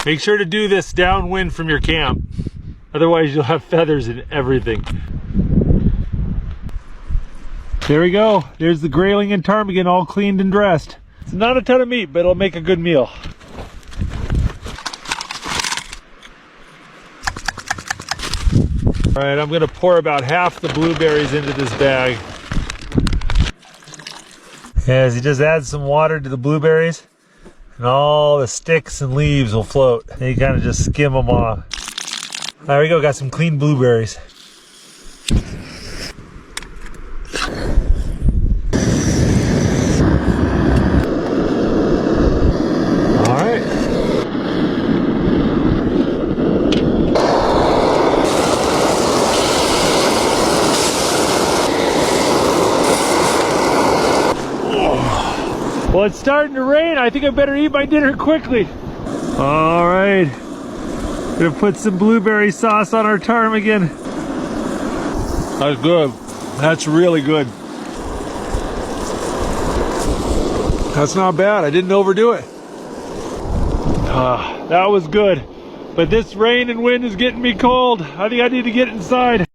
Make sure to do this downwind from your camp. Otherwise you'll have feathers in everything. There we go. There's the grayling and ptarmigan all cleaned and dressed. It's not a ton of meat, but it'll make a good meal. All right, I'm gonna pour about half the blueberries into this bag. As he just adds some water to the blueberries, and all the sticks and leaves will float. And you kind of just skim them off. There we go, got some clean blueberries. All right. Well, it's starting to rain. I think I better eat my dinner quickly. All right. Gonna put some blueberry sauce on our ptarmigan. That's good. That's really good. That's not bad. I didn't overdo it. That was good. But this rain and wind is getting me cold. I think I need to get inside.